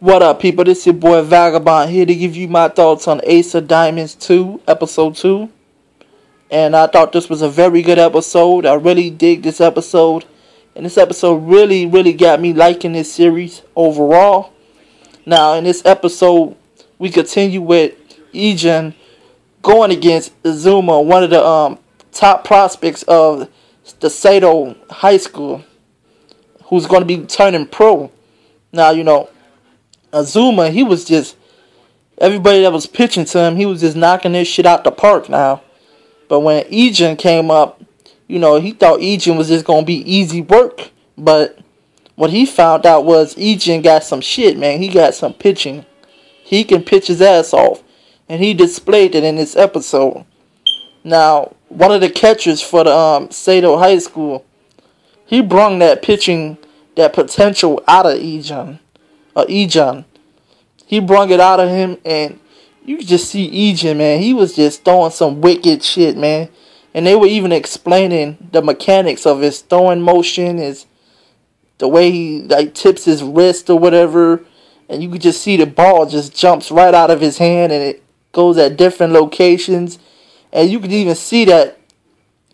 What up, people? This your boy Vagabond here to give you my thoughts on Ace of Diamonds 2, Episode 2. And I thought this was a very good episode. I really dig this episode. And this episode really got me liking this series overall. Now, in this episode, we continue with Eijun going against Azuma, one of the top prospects of the Sato High School, who's going to be turning pro. Now, Azuma, he was just, everybody that was pitching to him, he was just knocking this shit out the park now. But when Eijun came up, he thought Eijun was just going to be easy work. But what he found out was Eijun got some shit, man. He got some pitching. He can pitch his ass off. And he displayed it in this episode. Now, one of the catchers for the Sato High School, he brung that pitching, that potential out of Eijun. He brung it out of him, and you could just see Eijun, man. He was just throwing some wicked shit, man. And they were even explaining the mechanics of his throwing motion, the way he tips his wrist or whatever. And you could just see the ball just jumps right out of his hand, and it goes at different locations. And you could even see that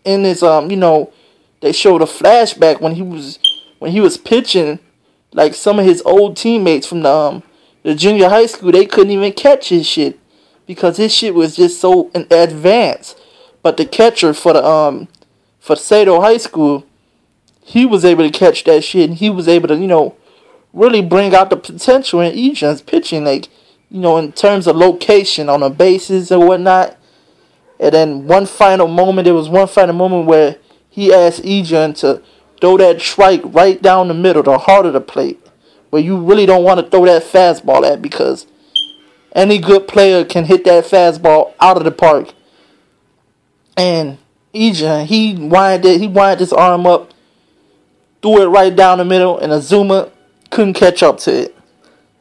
in his they showed a flashback when he was pitching. Like, some of his old teammates from the junior high school, they couldn't even catch his shit because his shit was just so advanced. But the catcher for for Sato High School, he was able to catch that shit, and he was able to really bring out the potential in Eijun's pitching, in terms of location on the bases and whatnot. And then there was one final moment where he asked Eijun to throw that strike right down the middle, the heart of the plate, where you really don't want to throw that fastball at, because any good player can hit that fastball out of the park. And Eijun, he wind his arm up, threw it right down the middle, and Azuma couldn't catch up to it.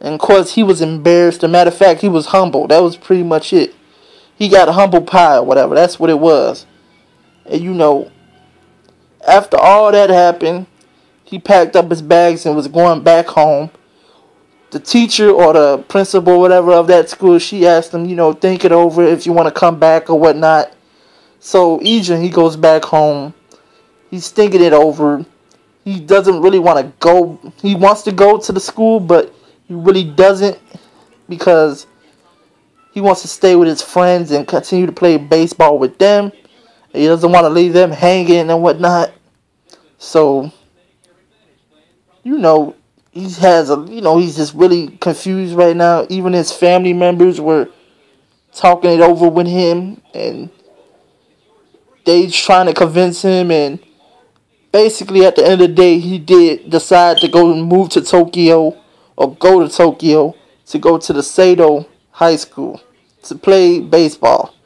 And of course, he was embarrassed. As a matter of fact, he was humble. That was pretty much it. He got humble pie or whatever. That's what it was. And after all that happened, he packed up his bags and was going back home. The teacher or the principal, whatever, of that school, she asked him, think it over if you want to come back or whatnot. So Eijun, he goes back home. He's thinking it over. He doesn't really want to go. He wants to go to the school, but he really doesn't, because he wants to stay with his friends and continue to play baseball with them. He doesn't want to leave them hanging and whatnot. So, he's just really confused right now. Even his family members were talking it over with him, and they trying to convince him. And basically, at the end of the day, he did decide to go to Tokyo to go to the Sato High School to play baseball.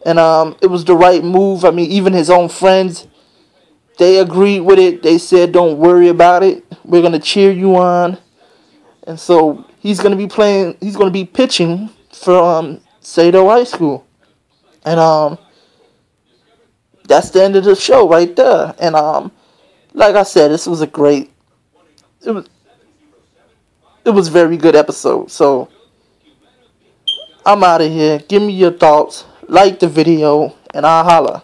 And it was the right move. I mean, even his own friends, they agreed with it. They said, don't worry about it. We're going to cheer you on. And so he's going to be pitching for Sato High School. And that's the end of the show right there. And like I said, this was it was a very good episode. So I'm out of here. Give me your thoughts. Like the video, and I'll holla.